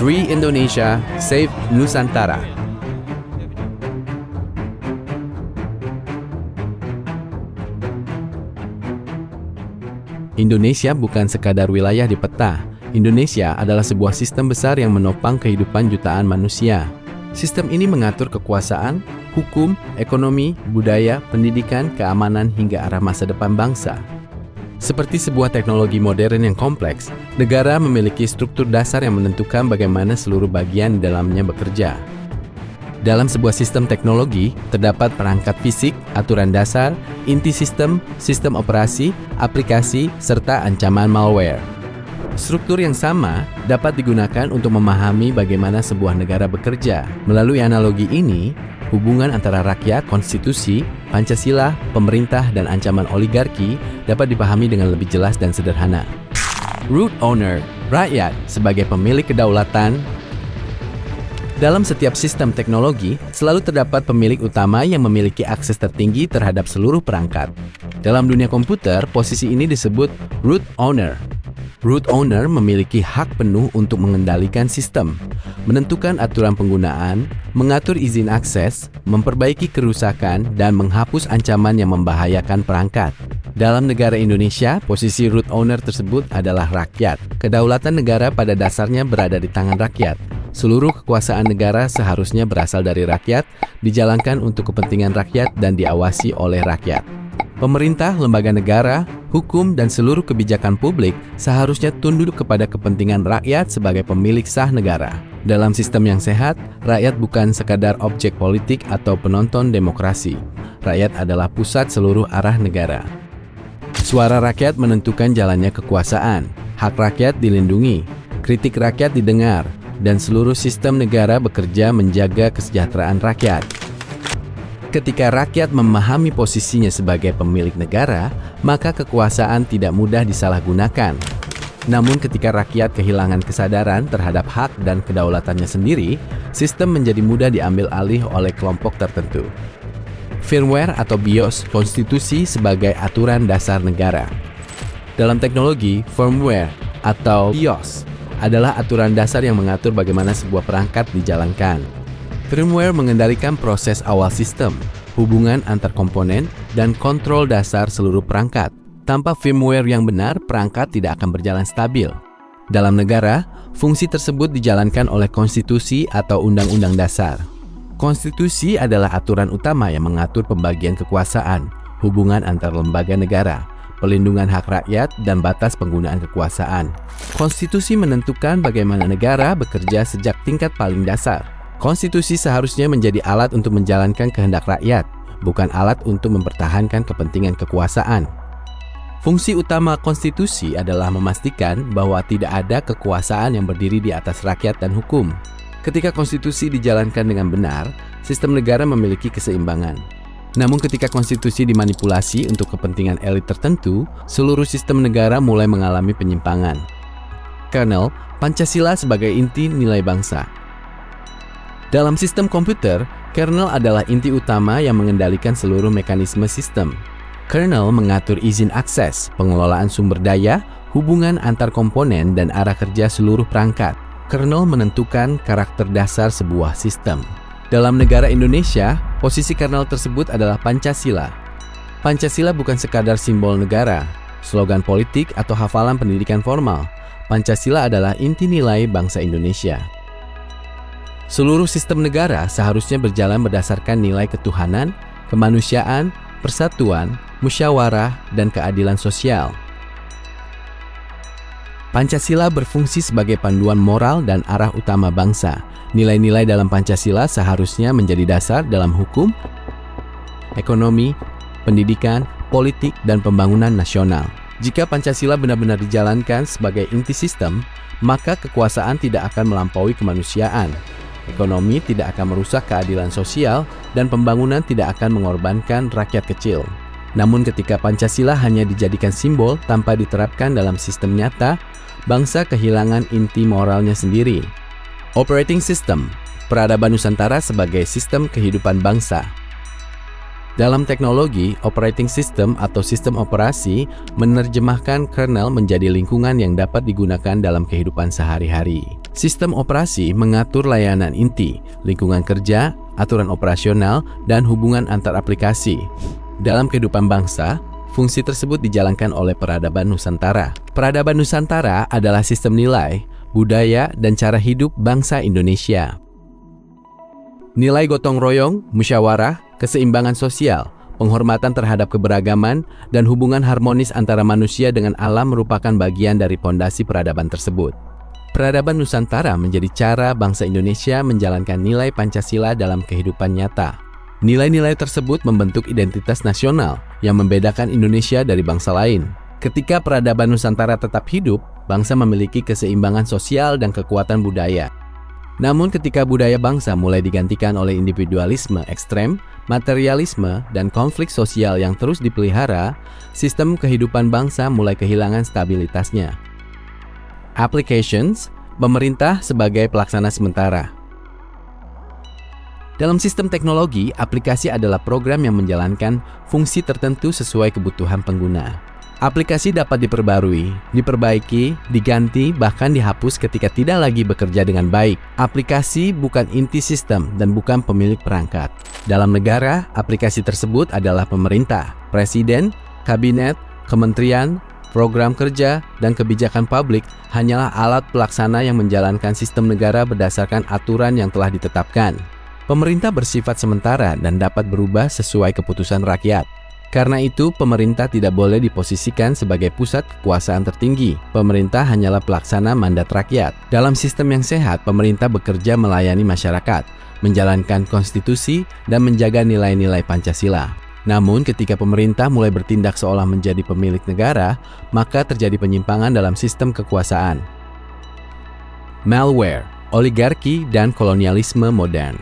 Free Indonesia, Save Nusantara. Indonesia bukan sekadar wilayah di peta. Indonesia adalah sebuah sistem besar yang menopang kehidupan jutaan manusia. Sistem ini mengatur kekuasaan, hukum, ekonomi, budaya, pendidikan, keamanan, hingga arah masa depan bangsa. Seperti sebuah teknologi modern yang kompleks, negara memiliki struktur dasar yang menentukan bagaimana seluruh bagian di dalamnya bekerja. Dalam sebuah sistem teknologi, terdapat perangkat fisik, aturan dasar, inti sistem, sistem operasi, aplikasi, serta ancaman malware. Struktur yang sama dapat digunakan untuk memahami bagaimana sebuah negara bekerja. Melalui analogi ini, hubungan antara rakyat, konstitusi, Pancasila, pemerintah, dan ancaman oligarki dapat dipahami dengan lebih jelas dan sederhana. Root owner, rakyat sebagai pemilik kedaulatan. Dalam setiap sistem teknologi, selalu terdapat pemilik utama yang memiliki akses tertinggi terhadap seluruh perangkat. Dalam dunia komputer, posisi ini disebut root owner. Root owner memiliki hak penuh untuk mengendalikan sistem, menentukan aturan penggunaan, mengatur izin akses, memperbaiki kerusakan, dan menghapus ancaman yang membahayakan perangkat. Dalam negara Indonesia, posisi root owner tersebut adalah rakyat. Kedaulatan negara pada dasarnya berada di tangan rakyat. Seluruh kekuasaan negara seharusnya berasal dari rakyat, dijalankan untuk kepentingan rakyat, dan diawasi oleh rakyat. Pemerintah, lembaga negara, hukum, dan seluruh kebijakan publik seharusnya tunduk kepada kepentingan rakyat sebagai pemilik sah negara. Dalam sistem yang sehat, rakyat bukan sekadar objek politik atau penonton demokrasi. Rakyat adalah pusat seluruh arah negara. Suara rakyat menentukan jalannya kekuasaan, hak rakyat dilindungi, kritik rakyat didengar, dan seluruh sistem negara bekerja menjaga kesejahteraan rakyat. Ketika rakyat memahami posisinya sebagai pemilik negara, maka kekuasaan tidak mudah disalahgunakan. Namun ketika rakyat kehilangan kesadaran terhadap hak dan kedaulatannya sendiri, sistem menjadi mudah diambil alih oleh kelompok tertentu. Firmware atau BIOS konstitusi sebagai aturan dasar negara. Dalam teknologi, firmware atau BIOS adalah aturan dasar yang mengatur bagaimana sebuah perangkat dijalankan. Firmware mengendalikan proses awal sistem, hubungan antar komponen, dan kontrol dasar seluruh perangkat. Tanpa firmware yang benar, perangkat tidak akan berjalan stabil. Dalam negara, fungsi tersebut dijalankan oleh konstitusi atau undang-undang dasar. Konstitusi adalah aturan utama yang mengatur pembagian kekuasaan, hubungan antar lembaga negara, pelindungan hak rakyat, dan batas penggunaan kekuasaan. Konstitusi menentukan bagaimana negara bekerja sejak tingkat paling dasar. Konstitusi seharusnya menjadi alat untuk menjalankan kehendak rakyat, bukan alat untuk mempertahankan kepentingan kekuasaan. Fungsi utama konstitusi adalah memastikan bahwa tidak ada kekuasaan yang berdiri di atas rakyat dan hukum. Ketika konstitusi dijalankan dengan benar, sistem negara memiliki keseimbangan. Namun ketika konstitusi dimanipulasi untuk kepentingan elit tertentu, seluruh sistem negara mulai mengalami penyimpangan. Kernel, Pancasila sebagai inti nilai bangsa. Dalam sistem komputer, kernel adalah inti utama yang mengendalikan seluruh mekanisme sistem. Kernel mengatur izin akses, pengelolaan sumber daya, hubungan antar komponen, dan arah kerja seluruh perangkat. Kernel menentukan karakter dasar sebuah sistem. Dalam negara Indonesia, posisi kernel tersebut adalah Pancasila. Pancasila bukan sekadar simbol negara, slogan politik, atau hafalan pendidikan formal. Pancasila adalah inti nilai bangsa Indonesia. Seluruh sistem negara seharusnya berjalan berdasarkan nilai ketuhanan, kemanusiaan, persatuan, musyawarah, dan keadilan sosial. Pancasila berfungsi sebagai panduan moral dan arah utama bangsa. Nilai-nilai dalam Pancasila seharusnya menjadi dasar dalam hukum, ekonomi, pendidikan, politik, dan pembangunan nasional. Jika Pancasila benar-benar dijalankan sebagai inti sistem, maka kekuasaan tidak akan melampaui kemanusiaan. Ekonomi tidak akan merusak keadilan sosial, dan pembangunan tidak akan mengorbankan rakyat kecil. Namun ketika Pancasila hanya dijadikan simbol tanpa diterapkan dalam sistem nyata, bangsa kehilangan inti moralnya sendiri. Operating System, peradaban Nusantara sebagai sistem kehidupan bangsa. Dalam teknologi, operating system atau sistem operasi menerjemahkan kernel menjadi lingkungan yang dapat digunakan dalam kehidupan sehari-hari. Sistem operasi mengatur layanan inti, lingkungan kerja, aturan operasional, dan hubungan antar aplikasi. Dalam kehidupan bangsa, fungsi tersebut dijalankan oleh peradaban Nusantara. Peradaban Nusantara adalah sistem nilai, budaya, dan cara hidup bangsa Indonesia. Nilai gotong royong, musyawarah, keseimbangan sosial, penghormatan terhadap keberagaman, dan hubungan harmonis antara manusia dengan alam merupakan bagian dari pondasi peradaban tersebut. Peradaban Nusantara menjadi cara bangsa Indonesia menjalankan nilai Pancasila dalam kehidupan nyata. Nilai-nilai tersebut membentuk identitas nasional yang membedakan Indonesia dari bangsa lain. Ketika peradaban Nusantara tetap hidup, bangsa memiliki keseimbangan sosial dan kekuatan budaya. Namun ketika budaya bangsa mulai digantikan oleh individualisme ekstrem, materialisme, dan konflik sosial yang terus dipelihara, sistem kehidupan bangsa mulai kehilangan stabilitasnya. Applications, pemerintah sebagai pelaksana sementara. Dalam sistem teknologi, aplikasi adalah program yang menjalankan fungsi tertentu sesuai kebutuhan pengguna. Aplikasi dapat diperbarui, diperbaiki, diganti, bahkan dihapus ketika tidak lagi bekerja dengan baik. Aplikasi bukan inti sistem dan bukan pemilik perangkat. Dalam negara, aplikasi tersebut adalah pemerintah, presiden, kabinet, kementerian, program kerja, dan kebijakan publik hanyalah alat pelaksana yang menjalankan sistem negara berdasarkan aturan yang telah ditetapkan. Pemerintah bersifat sementara dan dapat berubah sesuai keputusan rakyat. Karena itu, pemerintah tidak boleh diposisikan sebagai pusat kekuasaan tertinggi. Pemerintah hanyalah pelaksana mandat rakyat. Dalam sistem yang sehat, pemerintah bekerja melayani masyarakat, menjalankan konstitusi, dan menjaga nilai-nilai Pancasila. Namun ketika pemerintah mulai bertindak seolah menjadi pemilik negara, maka terjadi penyimpangan dalam sistem kekuasaan. Malware, oligarki, dan kolonialisme modern.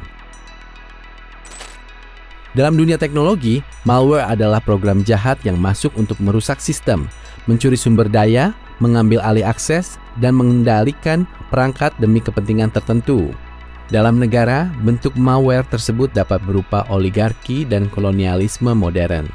Dalam dunia teknologi, malware adalah program jahat yang masuk untuk merusak sistem, mencuri sumber daya, mengambil alih akses, dan mengendalikan perangkat demi kepentingan tertentu. Dalam negara, bentuk malware tersebut dapat berupa oligarki dan kolonialisme modern.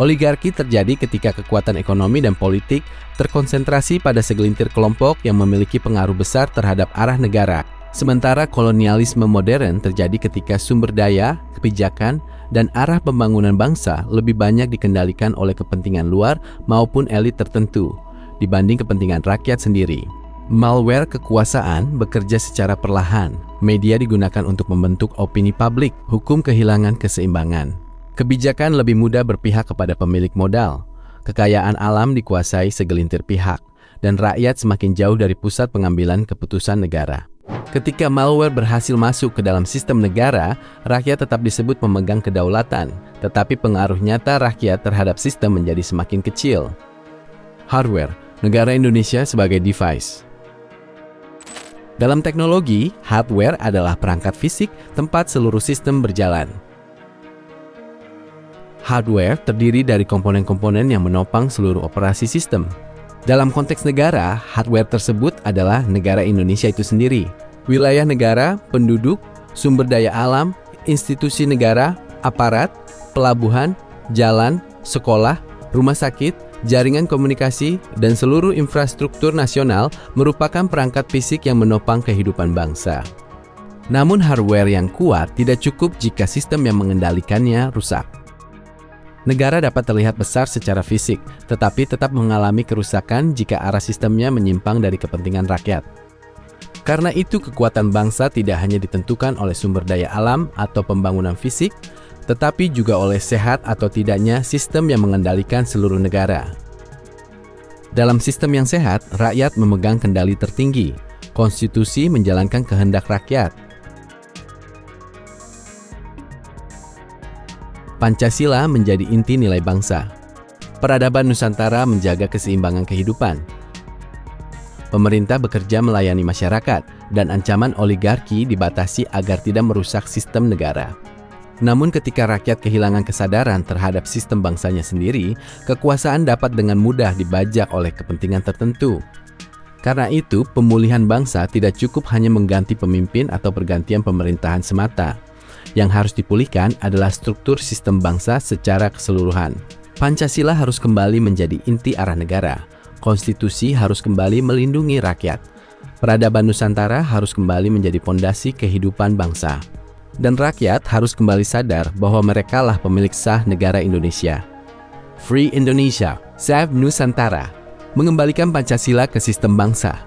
Oligarki terjadi ketika kekuatan ekonomi dan politik terkonsentrasi pada segelintir kelompok yang memiliki pengaruh besar terhadap arah negara. Sementara kolonialisme modern terjadi ketika sumber daya, kebijakan, dan arah pembangunan bangsa lebih banyak dikendalikan oleh kepentingan luar maupun elit tertentu dibanding kepentingan rakyat sendiri. Malware kekuasaan bekerja secara perlahan. Media digunakan untuk membentuk opini publik, hukum kehilangan keseimbangan. Kebijakan lebih mudah berpihak kepada pemilik modal. Kekayaan alam dikuasai segelintir pihak, dan rakyat semakin jauh dari pusat pengambilan keputusan negara. Ketika malware berhasil masuk ke dalam sistem negara, rakyat tetap disebut pemegang kedaulatan, tetapi pengaruh nyata rakyat terhadap sistem menjadi semakin kecil. Hardware, negara Indonesia sebagai device. Dalam teknologi, hardware adalah perangkat fisik tempat seluruh sistem berjalan. Hardware terdiri dari komponen-komponen yang menopang seluruh operasi sistem. Dalam konteks negara, hardware tersebut adalah negara Indonesia itu sendiri. Wilayah negara, penduduk, sumber daya alam, institusi negara, aparat, pelabuhan, jalan, sekolah, rumah sakit, jaringan komunikasi, dan seluruh infrastruktur nasional merupakan perangkat fisik yang menopang kehidupan bangsa. Namun hardware yang kuat tidak cukup jika sistem yang mengendalikannya rusak. Negara dapat terlihat besar secara fisik, tetapi tetap mengalami kerusakan jika arah sistemnya menyimpang dari kepentingan rakyat. Karena itu, kekuatan bangsa tidak hanya ditentukan oleh sumber daya alam atau pembangunan fisik, tetapi juga oleh sehat atau tidaknya sistem yang mengendalikan seluruh negara. Dalam sistem yang sehat, rakyat memegang kendali tertinggi. Konstitusi menjalankan kehendak rakyat. Pancasila menjadi inti nilai bangsa. Peradaban Nusantara menjaga keseimbangan kehidupan. Pemerintah bekerja melayani masyarakat, dan ancaman oligarki dibatasi agar tidak merusak sistem negara. Namun ketika rakyat kehilangan kesadaran terhadap sistem bangsanya sendiri, kekuasaan dapat dengan mudah dibajak oleh kepentingan tertentu. Karena itu, pemulihan bangsa tidak cukup hanya mengganti pemimpin atau pergantian pemerintahan semata. Yang harus dipulihkan adalah struktur sistem bangsa secara keseluruhan. Pancasila harus kembali menjadi inti arah negara. Konstitusi harus kembali melindungi rakyat. Peradaban Nusantara harus kembali menjadi pondasi kehidupan bangsa. Dan rakyat harus kembali sadar bahwa merekalah pemilik sah negara Indonesia. Free Indonesia, Save Nusantara, mengembalikan Pancasila ke sistem bangsa.